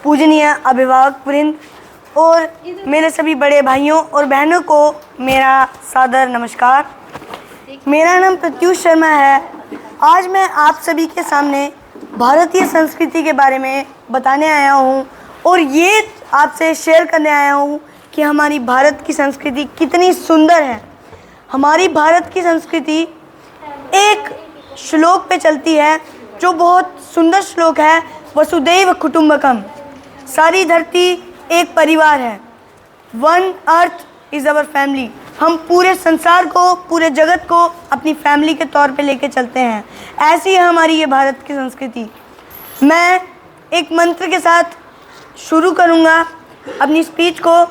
पूजनीय अभिभावक वृंद और मेरे सभी बड़े भाइयों और बहनों को मेरा सादर नमस्कार। मेरा नाम प्रत्युष शर्मा है। आज मैं आप सभी के सामने भारतीय संस्कृति के बारे में बताने आया हूँ और ये आपसे शेयर करने आया हूँ कि हमारी भारत की संस्कृति कितनी सुंदर है। हमारी भारत की संस्कृति एक श्लोक पे चलती है जो बहुत सुंदर श्लोक है, वसुदैव कुटुंबकम। सारी धरती एक परिवार है। One earth is our family. हम पूरे संसार को, पूरे जगत को अपनी फैमिली के तौर पे लेके चलते हैं। ऐसी है हमारी ये भारत की संस्कृति। मैं एक मंत्र के साथ शुरू करूँगा अपनी स्पीच को।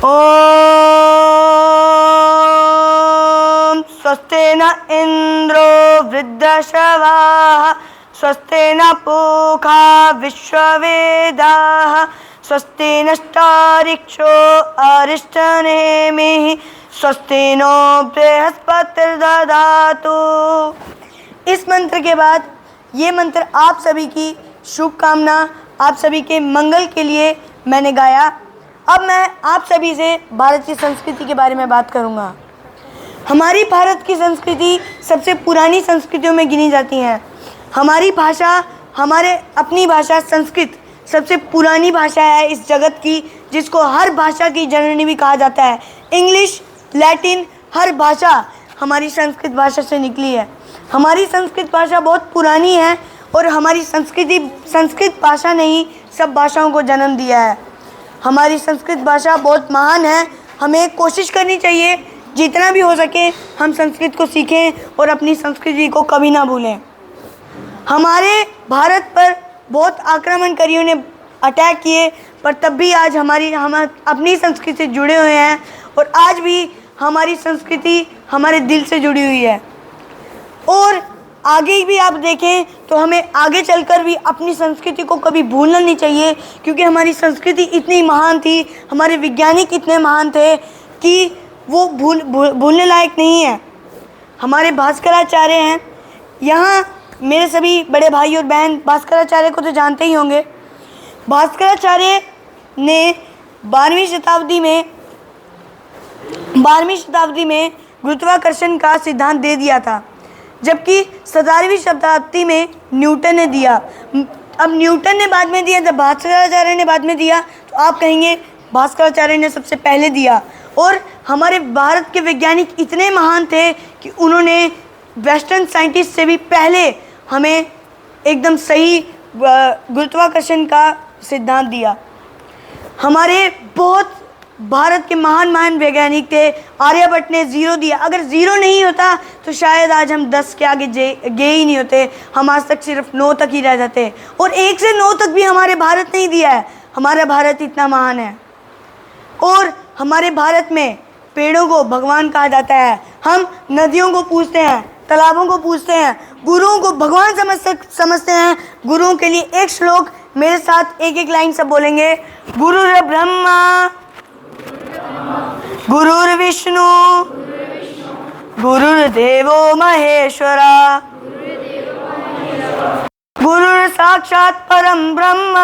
ओम स्वस्ति न इंद्रो वृद्धश्रवाः स्वस्ति न पूषा विश्ववेदाः स्वस्ति नस्तारिक्षो अरिष्टनेमिः स्वस्ति नो बृहस्पतिर्दधातु। इस मंत्र के बाद ये मंत्र आप सभी की शुभकामना, आप सभी के मंगल के लिए मैंने गाया। अब मैं आप सभी से भारत की संस्कृति के बारे में बात करूंगा। हमारी भारत की संस्कृति सबसे पुरानी संस्कृतियों में गिनी जाती है। हमारी भाषा, हमारे अपनी भाषा संस्कृत सबसे पुरानी भाषा है इस जगत की, जिसको हर भाषा की जननी भी कहा जाता है। इंग्लिश, लैटिन, हर भाषा हमारी संस्कृत भाषा से निकली है। हमारी संस्कृत भाषा बहुत पुरानी है और हमारी संस्कृत भाषा ने ही सब भाषाओं को जन्म दिया है। हमारी संस्कृत भाषा बहुत महान है। हमें कोशिश करनी चाहिए जितना भी हो सके हम संस्कृत को सीखें और अपनी संस्कृति को कभी ना भूलें। हमारे भारत पर बहुत आक्रमणकारियों ने अटैक किए, पर तब भी आज हम अपनी संस्कृति से जुड़े हुए हैं और आज भी हमारी संस्कृति हमारे दिल से जुड़ी हुई है। और आगे भी आप देखें तो हमें आगे चलकर भी अपनी संस्कृति को कभी भूलना नहीं चाहिए, क्योंकि हमारी संस्कृति इतनी महान थी, हमारे वैज्ञानिक इतने महान थे कि वो भूलने लायक नहीं है। हमारे भास्कराचार्य हैं। यहाँ मेरे सभी बड़े भाई और बहन भास्कराचार्य को तो जानते ही होंगे। भास्कराचार्य ने 12वीं शताब्दी में गुरुत्वाकर्षण का सिद्धांत दे दिया था, जबकि 17वीं शताब्दी में न्यूटन ने दिया। अब न्यूटन ने बाद में दिया, जब भास्कराचार्य ने बाद में दिया तो आप कहेंगे भास्कराचार्य ने सबसे पहले दिया। और हमारे भारत के वैज्ञानिक इतने महान थे कि उन्होंने वेस्टर्न साइंटिस्ट से भी पहले हमें एकदम सही गुरुत्वाकर्षण का सिद्धांत दिया। हमारे बहुत भारत के महान वैज्ञानिक थे। आर्यभट्ट ने 0 दिया। अगर 0 नहीं होता तो शायद आज हम 10 के आगे गए ही नहीं होते। हम आज तक सिर्फ 9 तक ही रह जाते। और 1 से 9 तक भी हमारे भारत ने ही दिया है। हमारा भारत इतना महान है। और हमारे भारत में पेड़ों को भगवान कहा जाता है। हम नदियों को पूजते हैं, तालाबों को पूजते हैं, गुरुओं को भगवान समझते हैं। गुरुओं के लिए एक श्लोक मेरे साथ एक लाइन सब बोलेंगे। गुरुर् ब्रह्मा गुरुर्विष्णु गुरुर्देवो महेश्वरा गुरुर् साक्षात् परम ब्रह्म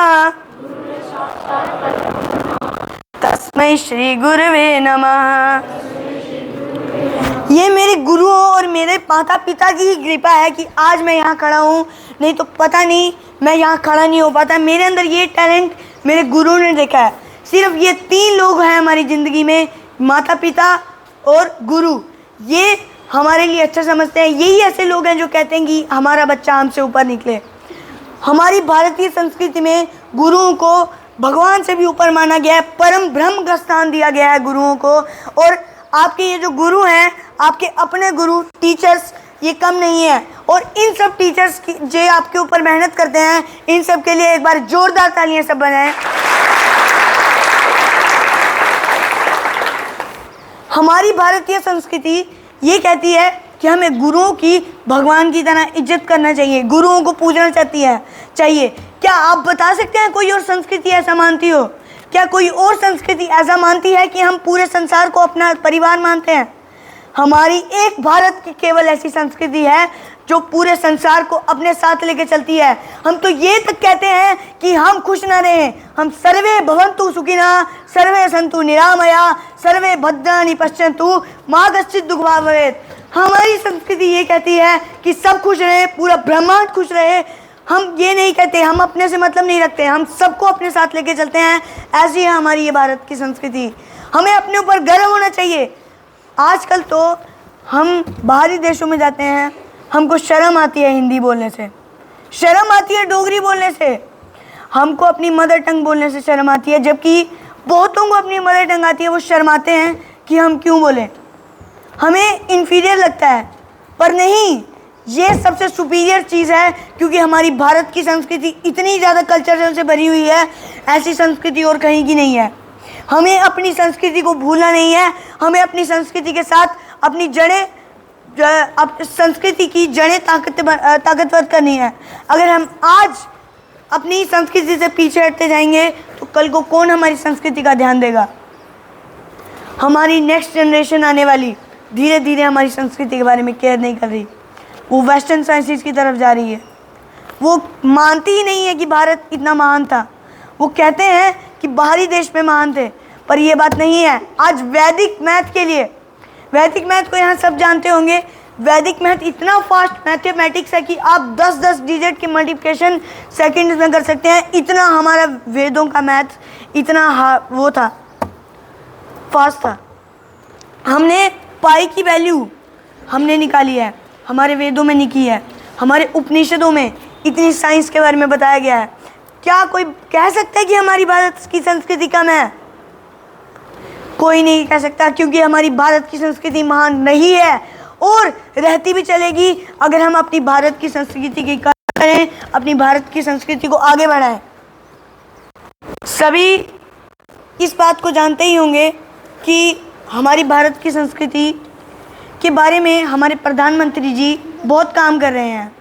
तस्मै श्री गुरुवे नमः। ये मेरे गुरुओं और मेरे माता पिता की ही कृपा है कि आज मैं यहाँ खड़ा हूँ, नहीं तो पता नहीं मैं यहाँ खड़ा नहीं हो पाता। मेरे अंदर ये टैलेंट मेरे गुरुओं ने देखा है। सिर्फ ये 3 लोग हैं हमारी ज़िंदगी में, माता पिता और गुरु। ये हमारे लिए अच्छा समझते हैं। यही ऐसे लोग हैं जो कहते हैं कि हमारा बच्चा हमसे ऊपर निकले। हमारी भारतीय संस्कृति में गुरुओं को भगवान से भी ऊपर माना गया है। परम ब्रह्म का स्थान दिया गया है गुरुओं को। और आपके ये जो गुरु हैं, आपके अपने गुरु, टीचर्स, ये कम नहीं है। और इन सब टीचर्स की जो आपके ऊपर मेहनत करते हैं, इन सब के लिए एक बार जोरदार तालियां सब बजाएं। हमारी भारतीय संस्कृति ये कहती है कि हमें गुरुओं की भगवान की तरह इज्जत करना चाहिए, गुरुओं को पूजना चाहिए। क्या आप बता सकते हैं कोई और संस्कृति ऐसा मानती हो? क्या कोई और संस्कृति ऐसा मानती है कि हम पूरे संसार को अपना परिवार मानते हैं? हमारी एक भारत की केवल ऐसी संस्कृति है जो पूरे संसार को अपने साथ लेके चलती है। हम तो ये तक कहते हैं कि हम खुश ना रहें, हम सर्वे भवन्तु सुखिनः, सर्वे सन्तु निरामया, सर्वे भद्राणि पश्यन्तु मा कश्चित् दुःखभाग् भवेत्। हमारी संस्कृति ये कहती है कि सब खुश रहे, पूरा ब्रह्मांड खुश रहे। हम ये नहीं कहते, हम अपने से मतलब नहीं रखते, हम सबको अपने साथ लेके चलते हैं। ऐसी है हमारी ये भारत की संस्कृति। हमें अपने ऊपर गर्व होना चाहिए। आजकल तो हम बाहरी देशों में जाते हैं, हमको शर्म आती है हिंदी बोलने से, शर्म आती है डोगरी बोलने से, हमको अपनी मदर टंग बोलने से शर्म आती है, जबकि बहुतों को अपनी मदर टंग आती है। वो शर्माते हैं कि हम क्यों बोलें, हमें इन्फीरियर लगता है। पर नहीं, ये सबसे सुपीरियर चीज़ है, क्योंकि हमारी भारत की संस्कृति इतनी ज़्यादा कल्चर से भरी हुई है, ऐसी संस्कृति और कहीं की नहीं है। हमें अपनी संस्कृति को भूलना नहीं है, हमें अपनी संस्कृति के साथ अपनी जड़ें, संस्कृति की जड़ें ताकतवर करनी है। अगर हम आज अपनी संस्कृति से पीछे हटते जाएंगे तो कल को कौन हमारी संस्कृति का ध्यान देगा। हमारी नेक्स्ट जनरेशन आने वाली धीरे धीरे हमारी संस्कृति के बारे में केयर नहीं कर रही, वो वेस्टर्न साइंसेस की तरफ जा रही है। वो मानती ही नहीं है कि भारत इतना महान था। वो कहते हैं कि बाहरी देश में महान थे, पर ये बात नहीं है। आज वैदिक मैथ के लिए, वैदिक मैथ को यहाँ सब जानते होंगे, वैदिक मैथ इतना फास्ट मैथमेटिक्स है कि आप 10-10 डिजिट की मल्टीप्लिकेशन सेकंड्स में कर सकते हैं। इतना हमारा वेदों का मैथ इतना वो था, फास्ट था। हमने पाई की वैल्यू हमने निकाली है, हमारे वेदों में लिखी है, हमारे उपनिषदों में इतनी साइंस के बारे में बताया गया है। क्या कोई कह सकता है कि हमारी भारत की संस्कृति कम है? कोई नहीं कह सकता, क्योंकि हमारी भारत की संस्कृति महान नहीं है और रहती भी चलेगी अगर हम अपनी भारत की संस्कृति की कदर करें, अपनी भारत की संस्कृति को आगे बढ़ाएं। सभी इस बात को जानते ही होंगे कि हमारी भारत की संस्कृति के बारे में हमारे प्रधानमंत्री जी बहुत काम कर रहे हैं।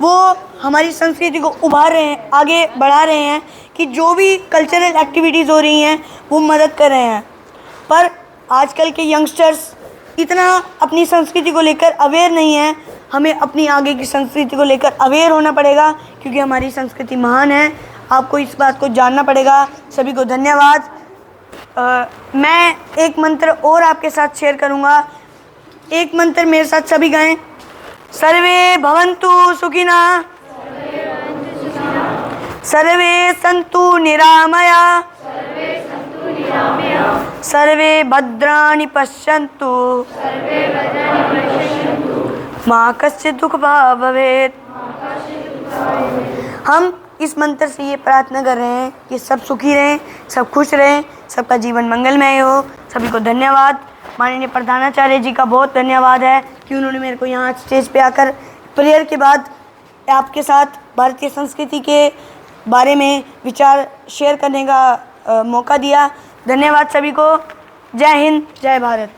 वो हमारी संस्कृति को उभार रहे हैं, आगे बढ़ा रहे हैं कि जो भी कल्चरल एक्टिविटीज़ हो रही हैं वो मदद कर रहे हैं। पर आजकल के यंगस्टर्स इतना अपनी संस्कृति को लेकर अवेयर नहीं है। हमें अपनी आगे की संस्कृति को लेकर अवेयर होना पड़ेगा, क्योंकि हमारी संस्कृति महान है। आपको इस बात को जानना पड़ेगा। सभी को धन्यवाद। मैं एक मंत्र और आपके साथ शेयर करूँगा। एक मंत्र मेरे साथ सभी गाएं। सर्वे भवन्तु सुखिनः, सर्वे सन्तु निरामया, सर्वे भद्राणि पश्यन्तु मा कश्चित् दुःखभाग् भवेत्। हम इस मंत्र से ये प्रार्थना कर रहे हैं कि सब सुखी रहें, सब खुश रहें, सबका जीवन मंगलमय हो। सभी को धन्यवाद। माननीय प्रधानाचार्य जी का बहुत धन्यवाद है कि उन्होंने मेरे को यहाँ स्टेज पे आकर प्रेयर के बाद आपके साथ भारतीय संस्कृति के बारे में विचार शेयर करने का मौका दिया। धन्यवाद सभी को। जय हिंद, जय भारत।